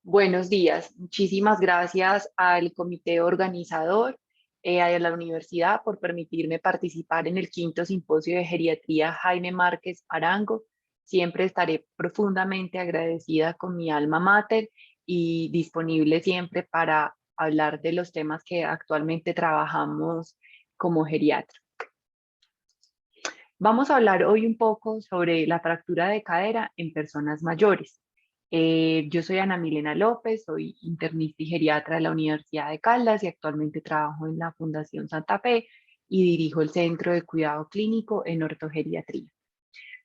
Buenos días. Muchísimas gracias al comité organizador, a la universidad por permitirme participar en el quinto simposio de geriatría Jaime Márquez Arango. Siempre estaré profundamente agradecida con mi alma mater y disponible siempre para hablar de los temas que actualmente trabajamos como geriatra. Vamos a hablar hoy un poco sobre la fractura de cadera en personas mayores. Yo soy Ana Milena López, soy internista y geriatra de la Universidad de Caldas y actualmente trabajo en la Fundación Santa Fe y dirijo el Centro de Cuidado Clínico en Ortogeriatría.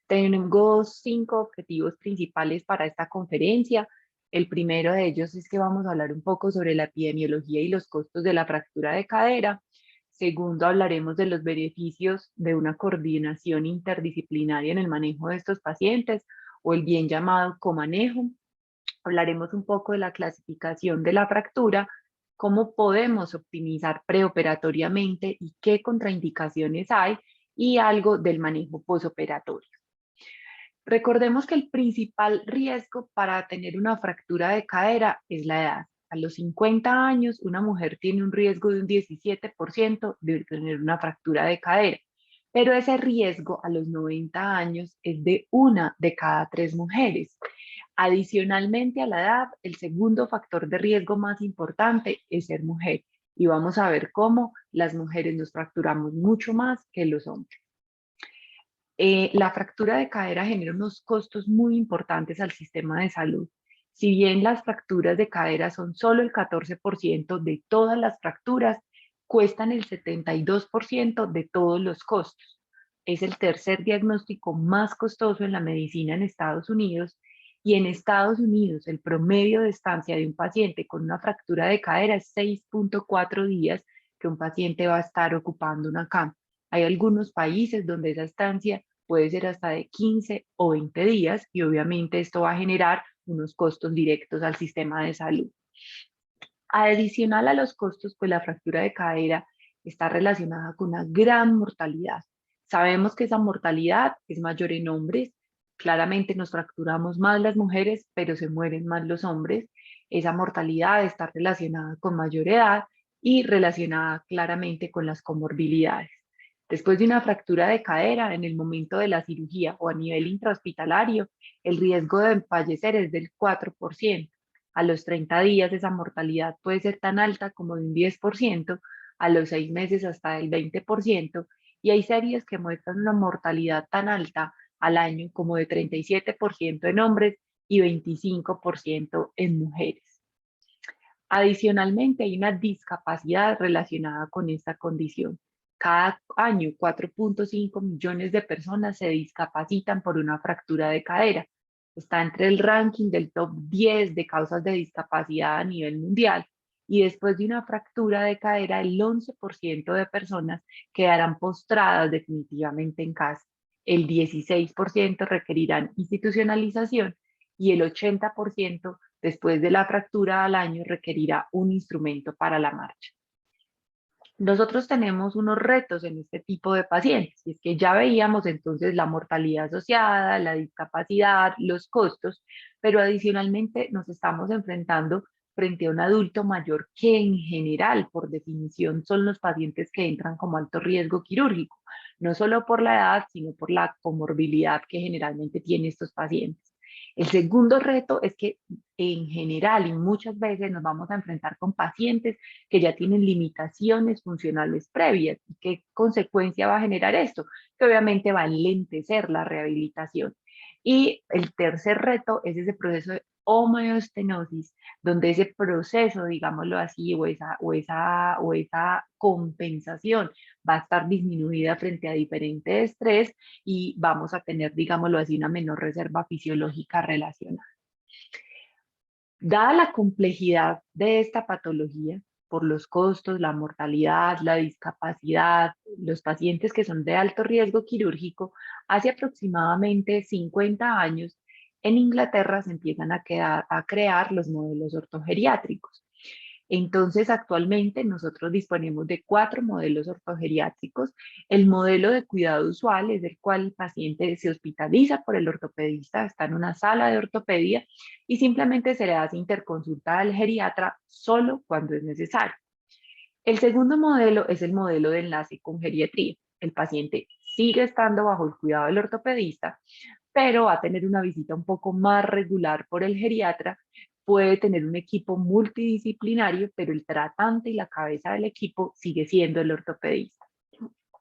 Tengo 5 objetivos principales para esta conferencia. El primero de ellos es que vamos a hablar un poco sobre la epidemiología y los costos de la fractura de cadera. Segundo, hablaremos de los beneficios de una coordinación interdisciplinaria en el manejo de estos pacientes o el bien llamado comanejo. Hablaremos un poco de la clasificación de la fractura, cómo podemos optimizar preoperatoriamente y qué contraindicaciones hay y algo del manejo posoperatorio. Recordemos que el principal riesgo para tener una fractura de cadera es la edad. A los 50 años, una mujer tiene un riesgo de un 17% de tener una fractura de cadera, pero ese riesgo a los 90 años es de 1 de cada 3 mujeres. Adicionalmente a la edad, el segundo factor de riesgo más importante es ser mujer. Y vamos a ver cómo las mujeres nos fracturamos mucho más que los hombres. La fractura de cadera genera unos costos muy importantes al sistema de salud. Si bien las fracturas de cadera son solo el 14% de todas las fracturas, cuestan el 72% de todos los costos. Es el tercer diagnóstico más costoso en la medicina en Estados Unidos y en Estados Unidos el promedio de estancia de un paciente con una fractura de cadera es 6.4 días que un paciente va a estar ocupando una cama. Hay algunos países donde esa estancia puede ser hasta de 15 o 20 días y obviamente esto va a generar unos costos directos al sistema de salud. Adicional a los costos, pues la fractura de cadera está relacionada con una gran mortalidad. Sabemos que esa mortalidad es mayor en hombres. Claramente nos fracturamos más las mujeres, pero se mueren más los hombres. Esa mortalidad está relacionada con mayor edad y relacionada claramente con las comorbilidades. Después de una fractura de cadera, en el momento de la cirugía o a nivel intrahospitalario, el riesgo de fallecer es del 4%. A los 30 días esa mortalidad puede ser tan alta como de un 10%, a los 6 meses hasta del 20%, y hay series que muestran una mortalidad tan alta al año como de 37% en hombres y 25% en mujeres. Adicionalmente, hay una discapacidad relacionada con esta condición. Cada año, 4.5 millones de personas se discapacitan por una fractura de cadera. Está entre el ranking del top 10 de causas de discapacidad a nivel mundial. Y después de una fractura de cadera, el 11% de personas quedarán postradas definitivamente en casa. El 16% requerirán institucionalización y el 80% después de la fractura al año requerirá un instrumento para la marcha. Nosotros tenemos unos retos en este tipo de pacientes, y es que ya veíamos entonces la mortalidad asociada, la discapacidad, los costos, pero adicionalmente nos estamos enfrentando frente a un adulto mayor que en general, por definición, son los pacientes que entran como alto riesgo quirúrgico, no solo por la edad, sino por la comorbilidad que generalmente tienen estos pacientes. El segundo reto es que en general y muchas veces nos vamos a enfrentar con pacientes que ya tienen limitaciones funcionales previas. ¿Y qué consecuencia va a generar esto? Que obviamente va a enlentecer la rehabilitación. Y el tercer reto es ese proceso de homeostenosis, donde ese proceso, digámoslo así, o esa compensación va a estar disminuida frente a diferente estrés y vamos a tener, digámoslo así, una menor reserva fisiológica relacionada. Dada la complejidad de esta patología, por los costos, la mortalidad, la discapacidad, los pacientes que son de alto riesgo quirúrgico, hace aproximadamente 50 años en Inglaterra se empiezan a crear los modelos ortogeriátricos. Entonces, actualmente nosotros disponemos de 4 modelos ortogeriátricos. El modelo de cuidado usual es el cual el paciente se hospitaliza por el ortopedista, está en una sala de ortopedia y simplemente se le hace interconsulta al geriatra solo cuando es necesario. El segundo modelo es el modelo de enlace con geriatría. El paciente sigue estando bajo el cuidado del ortopedista, pero va a tener una visita un poco más regular por el geriatra, puede tener un equipo multidisciplinario, pero el tratante y la cabeza del equipo sigue siendo el ortopedista.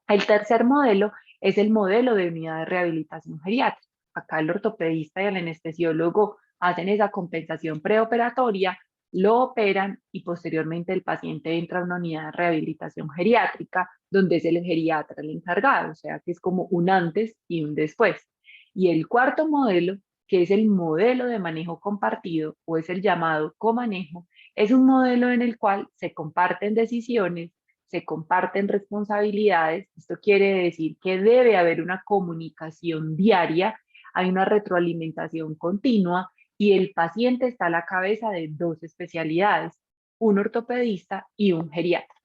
El tercer modelo es el modelo de unidad de rehabilitación geriátrica. Acá el ortopedista y el anestesiólogo hacen esa compensación preoperatoria, lo operan y posteriormente el paciente entra a una unidad de rehabilitación geriátrica donde es el geriatra el encargado, o sea que es como un antes y un después. Y el cuarto modelo, que es el modelo de manejo compartido o es el llamado comanejo, es un modelo en el cual se comparten decisiones, se comparten responsabilidades. Esto quiere decir que debe haber una comunicación diaria, hay una retroalimentación continua y el paciente está a la cabeza de 2 especialidades, un ortopedista y un geriatra.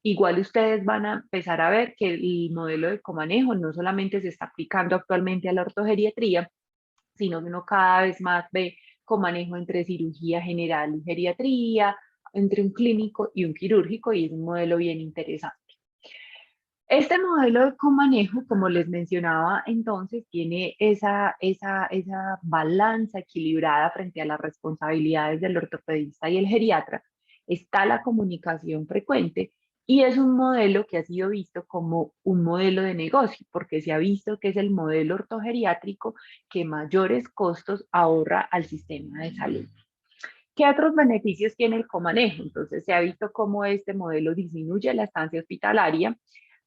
Igual ustedes van a empezar a ver que el modelo de comanejo no solamente se está aplicando actualmente a la ortogeriatría, sino que uno cada vez más ve comanejo entre cirugía general y geriatría, entre un clínico y un quirúrgico, y es un modelo bien interesante. Este modelo de comanejo, como les mencionaba entonces, tiene esa balanza equilibrada frente a las responsabilidades del ortopedista y el geriatra. Está la comunicación frecuente y es un modelo que ha sido visto como un modelo de negocio, porque se ha visto que es el modelo ortogeriátrico que mayores costos ahorra al sistema de salud. ¿Qué otros beneficios tiene el comanejo? Entonces se ha visto cómo este modelo disminuye la estancia hospitalaria,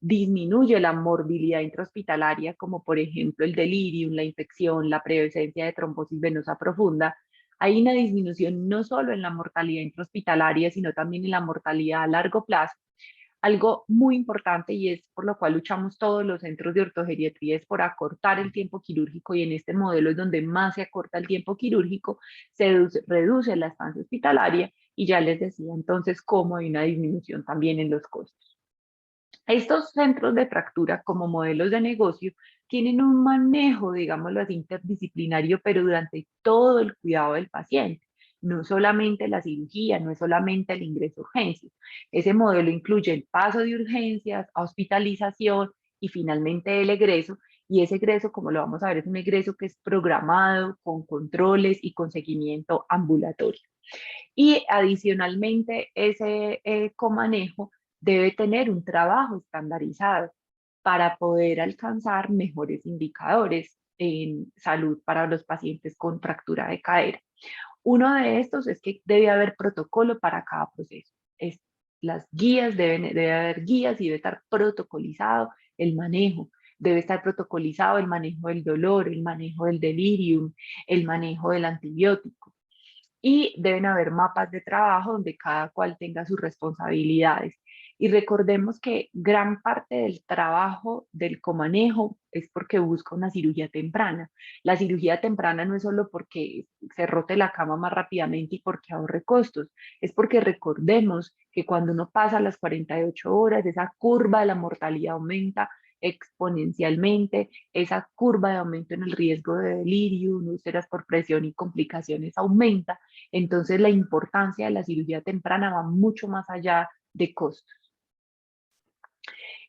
disminuye la morbilidad intrahospitalaria, como por ejemplo el delirium, la infección, la presencia de trombosis venosa profunda. Hay una disminución no solo en la mortalidad intrahospitalaria, sino también en la mortalidad a largo plazo. Algo muy importante y es por lo cual luchamos todos los centros de ortogeriatría es por acortar el tiempo quirúrgico y en este modelo es donde más se acorta el tiempo quirúrgico, reduce la estancia hospitalaria y ya les decía entonces cómo hay una disminución también en los costos. Estos centros de fractura como modelos de negocio tienen un manejo, digámoslo así, interdisciplinario, pero durante todo el cuidado del paciente. No solamente la cirugía, no es solamente el ingreso a urgencias. Ese modelo incluye el paso de urgencias, hospitalización y finalmente el egreso. Y ese egreso, como lo vamos a ver, es un egreso que es programado con controles y con seguimiento ambulatorio. Y adicionalmente, ese comanejo debe tener un trabajo estandarizado para poder alcanzar mejores indicadores en salud para los pacientes con fractura de cadera. Uno de estos es que debe haber protocolo para cada proceso. Las guías debe haber guías y debe estar protocolizado el manejo. Debe estar protocolizado el manejo del dolor, el manejo del delirium, el manejo del antibiótico y deben haber mapas de trabajo donde cada cual tenga sus responsabilidades. Y recordemos que gran parte del trabajo del comanejo es porque busca una cirugía temprana. La cirugía temprana no es solo porque se rote la cama más rápidamente y porque ahorre costos, es porque recordemos que cuando uno pasa las 48 horas, esa curva de la mortalidad aumenta exponencialmente, esa curva de aumento en el riesgo de delirio, úlceras por presión y complicaciones aumenta. Entonces, la importancia de la cirugía temprana va mucho más allá de costos.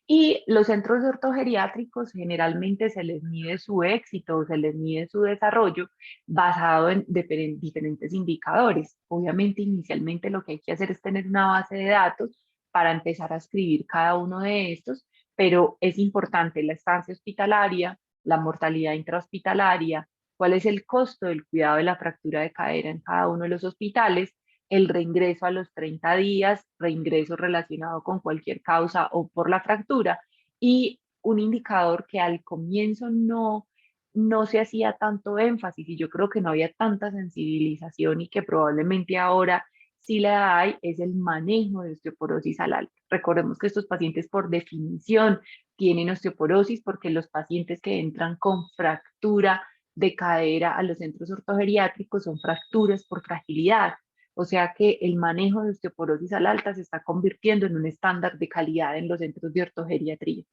Y los centros ortogeriátricos generalmente se les mide su éxito o se les mide su desarrollo basado en diferentes indicadores. Obviamente, inicialmente lo que hay que hacer es tener una base de datos para empezar a escribir cada uno de estos, pero es importante la estancia hospitalaria, la mortalidad intrahospitalaria, cuál es el costo del cuidado de la fractura de cadera en cada uno de los hospitales, el reingreso a los 30 días, reingreso relacionado con cualquier causa o por la fractura, y un indicador que al comienzo no se hacía tanto énfasis y yo creo que no había tanta sensibilización y que probablemente ahora sí la hay, es el manejo de osteoporosis al alta. Recordemos que estos pacientes por definición tienen osteoporosis porque los pacientes que entran con fractura de cadera a los centros ortogeriátricos son fracturas por fragilidad. O sea que el manejo de osteoporosis al alta se está convirtiendo en un estándar de calidad en los centros de ortogeriatría.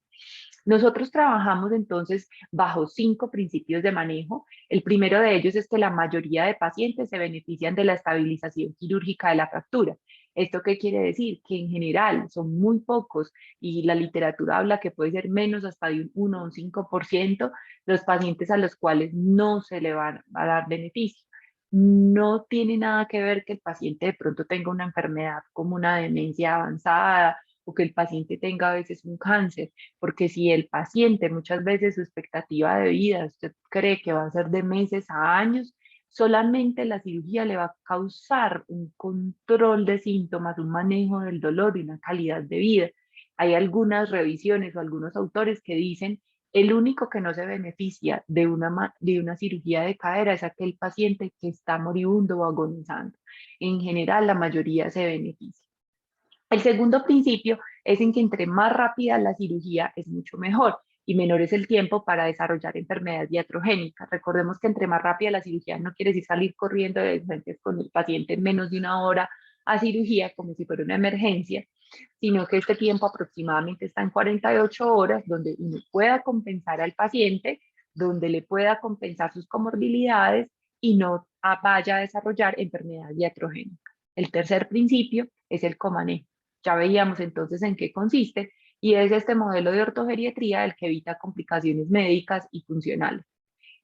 Nosotros trabajamos entonces bajo 5 principios de manejo. El primero de ellos es que la mayoría de pacientes se benefician de la estabilización quirúrgica de la fractura. ¿Esto qué quiere decir? Que en general son muy pocos y la literatura habla que puede ser menos hasta de un 1 o un 5% los pacientes a los cuales no se le va a dar beneficio. No tiene nada que ver que el paciente de pronto tenga una enfermedad como una demencia avanzada o que el paciente tenga a veces un cáncer, porque si el paciente muchas veces su expectativa de vida, usted cree que va a ser de meses a años, solamente la cirugía le va a causar un control de síntomas, un manejo del dolor y una calidad de vida. Hay algunas revisiones o algunos autores que dicen el único que no se beneficia de una cirugía de cadera es aquel paciente que está moribundo o agonizando. En general, la mayoría se beneficia. El segundo principio es en que entre más rápida la cirugía es mucho mejor y menor es el tiempo para desarrollar enfermedades iatrogénicas. Recordemos que entre más rápida la cirugía no quiere decir salir corriendo de frente con el paciente en menos de una hora a cirugía como si fuera una emergencia, sino que este tiempo aproximadamente está en 48 horas donde uno pueda compensar al paciente, donde le pueda compensar sus comorbilidades y no vaya a desarrollar enfermedad iatrogénica. El tercer principio es el comanejo. Ya veíamos entonces en qué consiste y es este modelo de ortogeriatría el que evita complicaciones médicas y funcionales.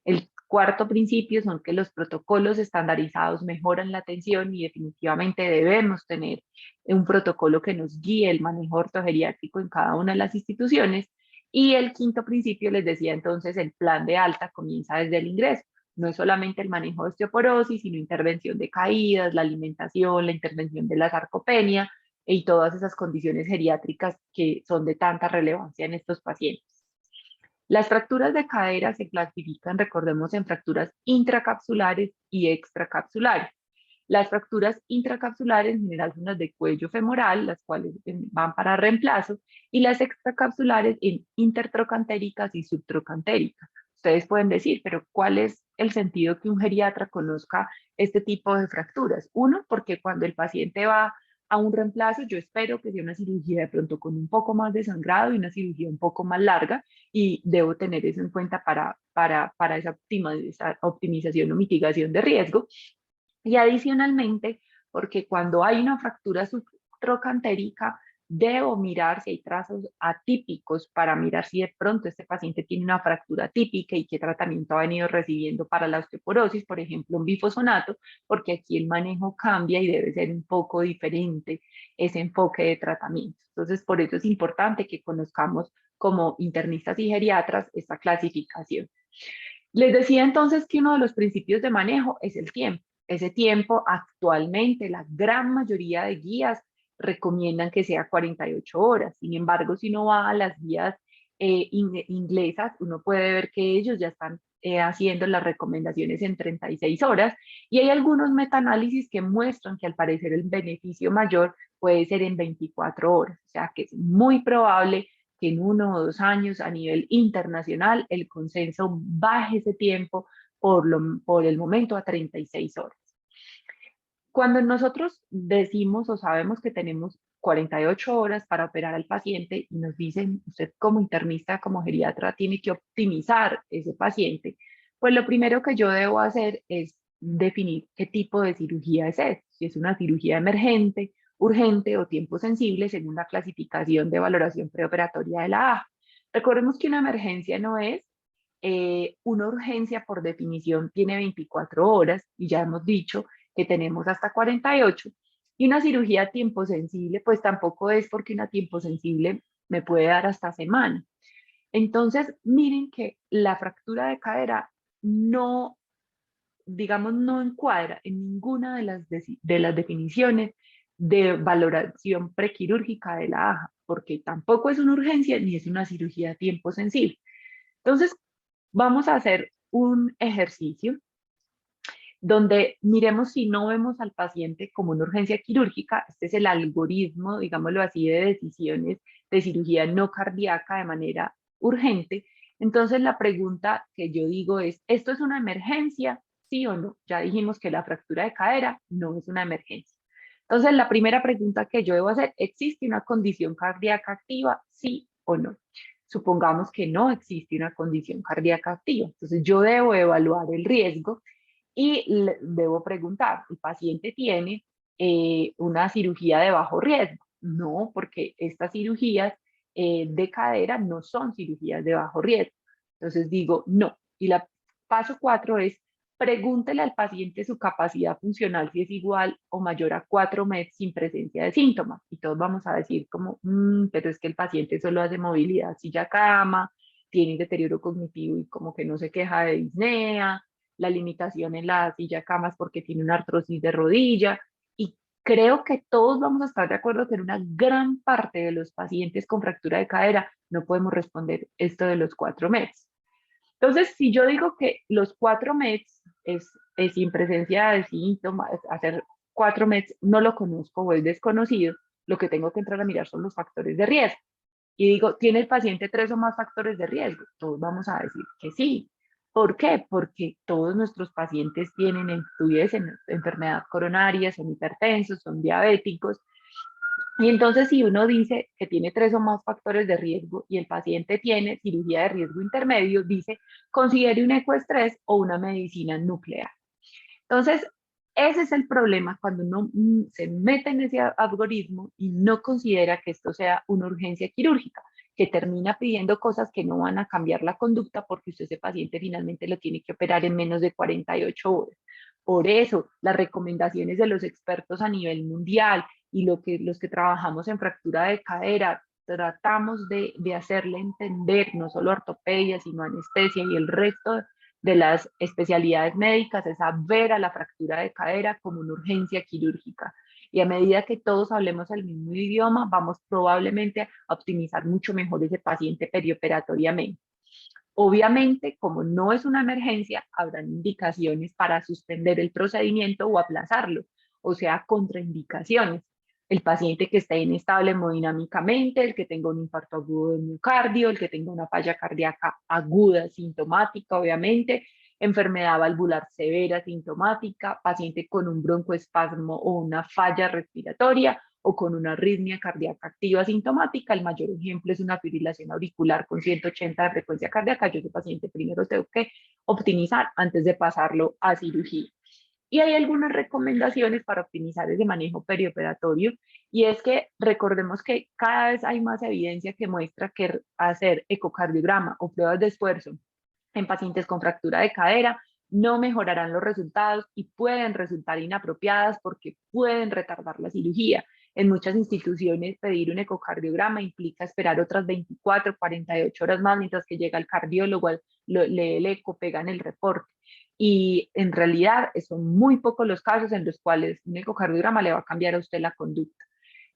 El cuarto principio son que los protocolos estandarizados mejoran la atención y definitivamente debemos tener un protocolo que nos guíe el manejo ortogeriátrico en cada una de las instituciones. Y el quinto principio, les decía entonces, el plan de alta comienza desde el ingreso. No es solamente el manejo de osteoporosis, sino intervención de caídas, la alimentación, la intervención de la sarcopenia y todas esas condiciones geriátricas que son de tanta relevancia en estos pacientes. Las fracturas de cadera se clasifican, recordemos, en fracturas intracapsulares y extracapsulares. Las fracturas intracapsulares en general son las de cuello femoral, las cuales van para reemplazo, y las extracapsulares en intertrocantéricas y subtrocantéricas. Ustedes pueden decir, pero ¿cuál es el sentido que un geriatra conozca este tipo de fracturas? Uno, porque cuando el paciente va a un reemplazo, yo espero que sea una cirugía de pronto con un poco más de sangrado y una cirugía un poco más larga, y debo tener eso en cuenta para esa optimización o mitigación de riesgo. Y adicionalmente, porque cuando hay una fractura subtrocantérica, debo mirar si hay trazos atípicos para mirar si de pronto este paciente tiene una fractura típica y qué tratamiento ha venido recibiendo para la osteoporosis, por ejemplo, un bifosfonato, porque aquí el manejo cambia y debe ser un poco diferente ese enfoque de tratamiento. Entonces, por eso es importante que conozcamos como internistas y geriatras esta clasificación. Les decía entonces que uno de los principios de manejo es el tiempo. Ese tiempo actualmente la gran mayoría de guías recomiendan que sea 48 horas. Sin embargo, si uno va a las guías inglesas, uno puede ver que ellos ya están haciendo las recomendaciones en 36 horas y hay algunos metaanálisis que muestran que al parecer el beneficio mayor puede ser en 24 horas. O sea que es muy probable que en 1 o 2 años a nivel internacional el consenso baje ese tiempo por el momento a 36 horas. Cuando nosotros decimos o sabemos que tenemos 48 horas para operar al paciente y nos dicen, usted como internista, como geriatra, tiene que optimizar ese paciente, pues lo primero que yo debo hacer es definir qué tipo de cirugía es esta, si es una cirugía emergente, urgente o tiempo sensible según la clasificación de valoración preoperatoria de la AJA. Recordemos que una emergencia no es una urgencia por definición tiene 24 horas y ya hemos dicho que tenemos hasta 48 y una cirugía a tiempo sensible pues tampoco es porque una tiempo sensible me puede dar hasta semana. Entonces miren que la fractura de cadera no, digamos, no encuadra en ninguna de las definiciones de valoración prequirúrgica de la AJA porque tampoco es una urgencia ni es una cirugía a tiempo sensible. Entonces, vamos a hacer un ejercicio donde miremos si no vemos al paciente como una urgencia quirúrgica. Este es el algoritmo, digámoslo así, de decisiones de cirugía no cardíaca de manera urgente. Entonces la pregunta que yo digo es, ¿esto es una emergencia? ¿sí o no? Ya dijimos que la fractura de cadera no es una emergencia. Entonces, la primera pregunta que yo debo hacer, ¿existe una condición cardíaca activa? ¿Sí o no? Supongamos que no existe una condición cardíaca activa. Entonces, yo debo evaluar el riesgo y debo preguntar, ¿el paciente tiene una cirugía de bajo riesgo? No, porque estas cirugías de cadera no son cirugías de bajo riesgo. Entonces digo, no. Y la paso 4 es, pregúntele al paciente su capacidad funcional si es igual o mayor a 4 MET sin presencia de síntomas. Y todos vamos a decir como, pero es que el paciente solo hace movilidad silla-cama, tiene deterioro cognitivo y como que no se queja de disnea, la limitación en la silla cama es porque tiene una artrosis de rodilla. Y creo que todos vamos a estar de acuerdo que en una gran parte de los pacientes con fractura de cadera no podemos responder esto de los 4 METs. Entonces, si yo digo que los 4 METs es sin presencia de síntomas, hacer 4 METs no lo conozco o es desconocido, lo que tengo que entrar a mirar son los factores de riesgo. Y digo, ¿tiene el paciente 3 o más factores de riesgo? Todos vamos a decir que sí. ¿Por qué? Porque todos nuestros pacientes tienen enfermedad coronaria, son hipertensos, son diabéticos. Y entonces si uno dice que tiene 3 o más factores de riesgo y el paciente tiene cirugía de riesgo intermedio, dice, considere un ecoestrés o una medicina nuclear. Entonces, ese es el problema cuando uno se mete en ese algoritmo y no considera que esto sea una urgencia quirúrgica, que termina pidiendo cosas que no van a cambiar la conducta porque usted ese paciente finalmente lo tiene que operar en menos de 48 horas. Por eso, las recomendaciones de los expertos a nivel mundial y los que trabajamos en fractura de cadera, tratamos de hacerle entender, no solo ortopedia, sino anestesia y el resto de las especialidades médicas, es a ver a la fractura de cadera como una urgencia quirúrgica. Y a medida que todos hablemos el mismo idioma, vamos probablemente a optimizar mucho mejor ese paciente perioperatoriamente. Obviamente, como no es una emergencia, habrán indicaciones para suspender el procedimiento o aplazarlo, o sea, contraindicaciones. El paciente que esté inestable hemodinámicamente, el que tenga un infarto agudo de miocardio, el que tenga una falla cardíaca aguda, sintomática, obviamente, enfermedad valvular severa, sintomática, paciente con un broncoespasmo o una falla respiratoria, o con una arritmia cardíaca activa sintomática. El mayor ejemplo es una fibrilación auricular con 180 de frecuencia cardíaca. Yo ese paciente primero tengo que optimizar antes de pasarlo a cirugía. Y hay algunas recomendaciones para optimizar ese manejo perioperatorio, y es que recordemos que cada vez hay más evidencia que muestra que hacer ecocardiograma o pruebas de esfuerzo en pacientes con fractura de cadera no mejorarán los resultados y pueden resultar inapropiadas porque pueden retardar la cirugía. En muchas instituciones pedir un ecocardiograma implica esperar otras 24, 48 horas más mientras que llega el cardiólogo, lee el eco, pegan el reporte. Y en realidad son muy pocos los casos en los cuales un ecocardiograma le va a cambiar a usted la conducta.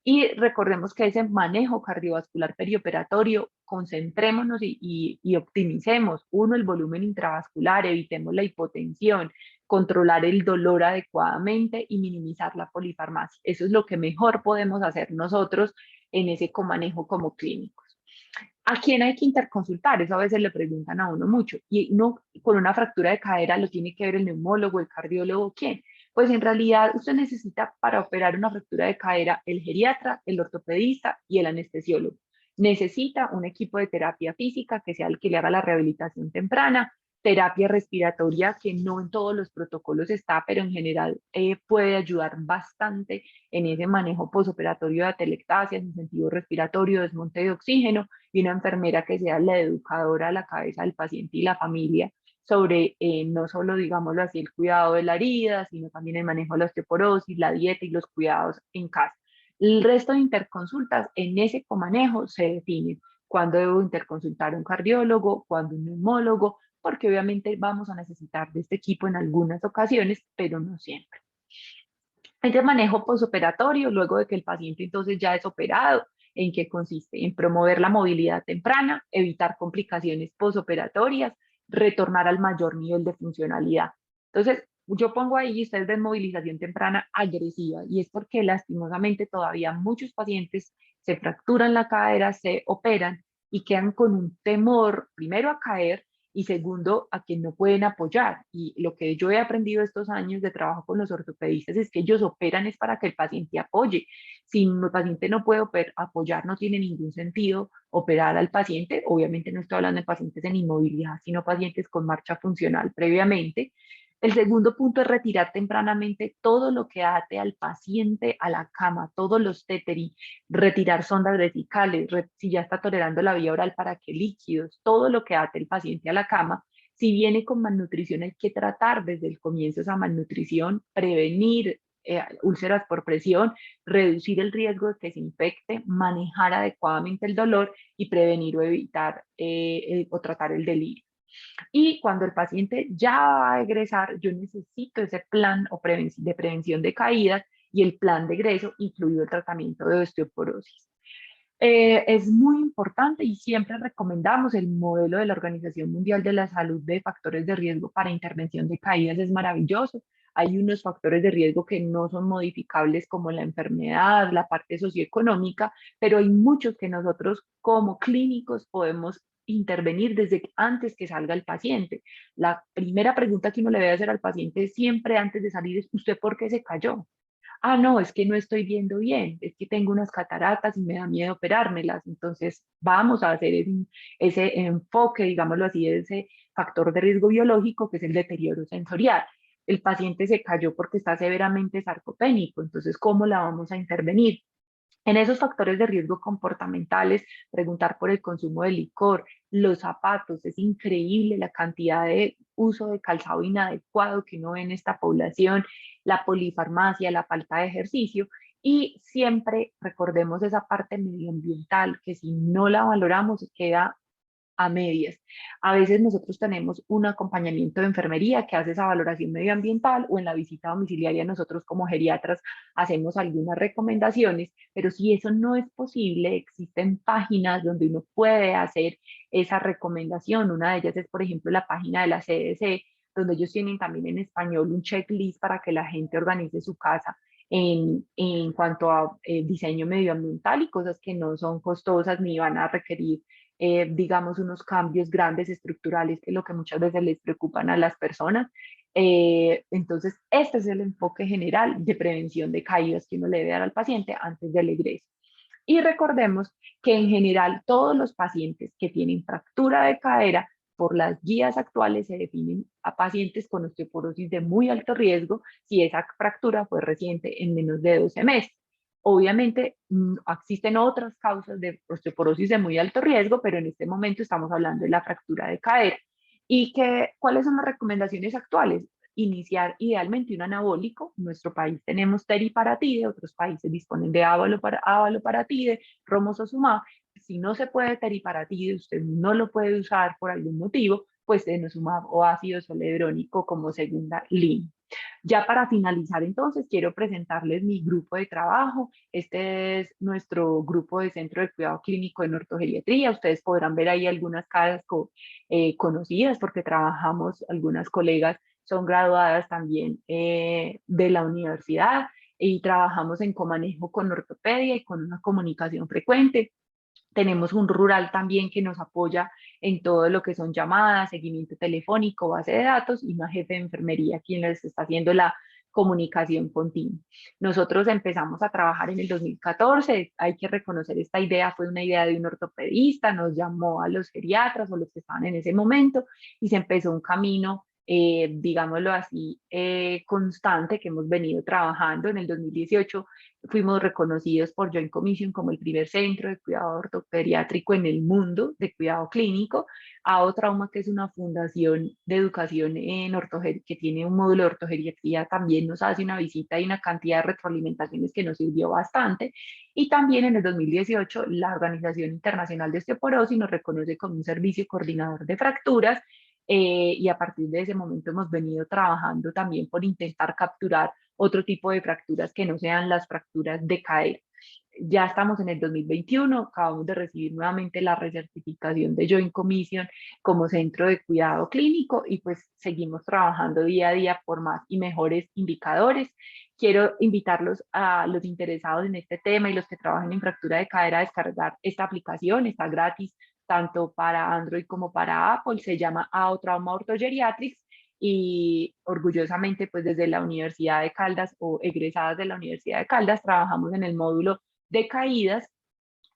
Y recordemos que ese manejo cardiovascular perioperatorio, concentrémonos y optimicemos, uno, el volumen intravascular, evitemos la hipotensión, controlar el dolor adecuadamente y minimizar la polifarmacia. Eso es lo que mejor podemos hacer nosotros en ese comanejo como clínicos. ¿A quién hay que interconsultar? Eso a veces le preguntan a uno mucho. Y uno con una fractura de cadera lo tiene que ver el neumólogo, el cardiólogo, ¿quién? Pues en realidad usted necesita para operar una fractura de cadera el geriatra, el ortopedista y el anestesiólogo. Necesita un equipo de terapia física que sea el que le haga la rehabilitación temprana, terapia respiratoria que no en todos los protocolos está, pero en general puede ayudar bastante en ese manejo posoperatorio de atelectasias, en sentido respiratorio, desmonte de oxígeno, y una enfermera que sea la educadora a la cabeza del paciente y la familia sobre no solo, digámoslo así, el cuidado de la herida, sino también el manejo de la osteoporosis, la dieta y los cuidados en casa. El resto de interconsultas en ese comanejo se definen. Cuándo debo interconsultar a un cardiólogo, cuándo un neumólogo, porque obviamente vamos a necesitar de este equipo en algunas ocasiones, pero no siempre. Hay de manejo posoperatorio, luego de que el paciente entonces ya es operado. ¿En qué consiste? En promover la movilidad temprana, evitar complicaciones posoperatorias, retornar al mayor nivel de funcionalidad. Entonces, yo pongo ahí, ustedes ven movilización temprana agresiva, y es porque lastimosamente todavía muchos pacientes se fracturan la cadera, se operan y quedan con un temor, primero a caer, y segundo, a quien no pueden apoyar. Y lo que yo he aprendido estos años de trabajo con los ortopedistas es que ellos operan es para que el paciente apoye. Si el paciente no puede apoyar, no tiene ningún sentido operar al paciente. Obviamente no estoy hablando de pacientes en inmovilidad, sino pacientes con marcha funcional previamente. El segundo punto es retirar tempranamente todo lo que ate al paciente a la cama, todos los téteres, retirar sondas vesicales, si ya está tolerando la vía oral, para que líquidos, todo lo que ate el paciente a la cama. Si viene con malnutrición, hay que tratar desde el comienzo esa malnutrición, prevenir úlceras por presión, reducir el riesgo de que se infecte, manejar adecuadamente el dolor y prevenir o evitar o tratar el delirio. Y cuando el paciente ya va a egresar, yo necesito ese plan de prevención de caídas y el plan de egreso, incluido el tratamiento de osteoporosis. Es muy importante y siempre recomendamos el modelo de la Organización Mundial de la Salud de factores de riesgo para intervención de caídas, es maravilloso. Hay unos factores de riesgo que no son modificables como la enfermedad, la parte socioeconómica, pero hay muchos que nosotros como clínicos podemos intervenir desde antes que salga el paciente. La primera pregunta que uno le debe hacer al paciente siempre antes de salir es: ¿usted por qué se cayó? Ah, no, es que no estoy viendo bien, es que tengo unas cataratas y me da miedo operármelas. Entonces, vamos a hacer ese enfoque, digámoslo así, ese factor de riesgo biológico, que es el deterioro sensorial. El paciente se cayó porque está severamente sarcopénico, entonces, ¿cómo la vamos a intervenir? En esos factores de riesgo comportamentales, preguntar por el consumo de licor, los zapatos, es increíble la cantidad de uso de calzado inadecuado que uno ve en esta población, la polifarmacia, la falta de ejercicio, y siempre recordemos esa parte medioambiental, que si no la valoramos queda a medias. A veces nosotros tenemos un acompañamiento de enfermería que hace esa valoración medioambiental, o en la visita domiciliaria nosotros como geriatras hacemos algunas recomendaciones, pero si eso no es posible, existen páginas donde uno puede hacer esa recomendación. Una de ellas es, por ejemplo, la página de la CDC, donde ellos tienen también en español un checklist para que la gente organice su casa en cuanto a diseño medioambiental, y cosas que no son costosas ni van a requerir digamos, unos cambios grandes estructurales, que es lo que muchas veces les preocupan a las personas. Entonces, este es el enfoque general de prevención de caídas que uno le debe dar al paciente antes del egreso. Y recordemos que en general todos los pacientes que tienen fractura de cadera, por las guías actuales se definen a pacientes con osteoporosis de muy alto riesgo si esa fractura fue reciente, en menos de 12 meses. Obviamente existen otras causas de osteoporosis de muy alto riesgo, pero en este momento estamos hablando de la fractura de cadera. ¿Y cuáles son las recomendaciones actuales? Iniciar idealmente un anabólico. En nuestro país tenemos teriparatide, otros países disponen de avaloparatide, romosozumab. Si no se puede teriparatide, usted no lo puede usar por algún motivo, pues denosumab o ácido zoledrónico como segunda línea. Ya para finalizar, entonces, quiero presentarles mi grupo de trabajo. Este es nuestro grupo de centro de cuidado clínico en ortogeriatría. Ustedes podrán ver ahí algunas caras conocidas, porque trabajamos, algunas colegas son graduadas también de la universidad, y trabajamos en comanejo con ortopedia y con una comunicación frecuente. Tenemos un rural también que nos apoya en todo lo que son llamadas, seguimiento telefónico, base de datos, y una jefe de enfermería quien les está haciendo la comunicación continua. Nosotros empezamos a trabajar en el 2014, hay que reconocer, esta idea fue una idea de un ortopedista, nos llamó a los geriatras o los que estaban en ese momento, y se empezó un camino, digámoslo así, constante, que hemos venido trabajando. En el 2018 fuimos reconocidos por Joint Commission como el primer centro de cuidado ortopediátrico en el mundo de cuidado clínico. AO Trauma, que es una fundación de educación en ortogeria, que tiene un módulo de ortogeriatría, también nos hace una visita y una cantidad de retroalimentaciones que nos sirvió bastante. Y también en el 2018 la Organización Internacional de Osteoporosis nos reconoce como un servicio coordinador de fracturas, y a partir de ese momento hemos venido trabajando también por intentar capturar otro tipo de fracturas que no sean las fracturas de cadera. Ya estamos en el 2021, acabamos de recibir nuevamente la recertificación de Joint Commission como centro de cuidado clínico, y pues seguimos trabajando día a día por más y mejores indicadores. Quiero invitarlos a los interesados en este tema y los que trabajan en fractura de cadera a descargar esta aplicación, está gratis tanto para Android como para Apple, se llama AO Trauma Orthogeriatrics y orgullosamente pues desde la Universidad de Caldas o egresadas de la Universidad de Caldas trabajamos en el módulo de caídas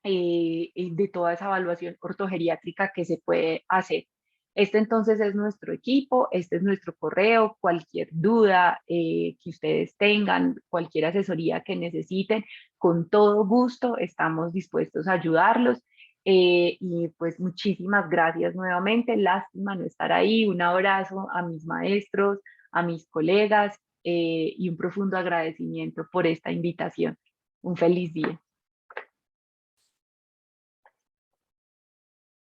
de toda esa evaluación ortogeriátrica que se puede hacer. Este entonces es nuestro equipo, este es nuestro correo, cualquier duda que ustedes tengan, cualquier asesoría que necesiten, con todo gusto estamos dispuestos a ayudarlos. Y pues muchísimas gracias nuevamente, lástima no estar ahí, un abrazo a mis maestros, a mis colegas y un profundo agradecimiento por esta invitación. Un feliz día.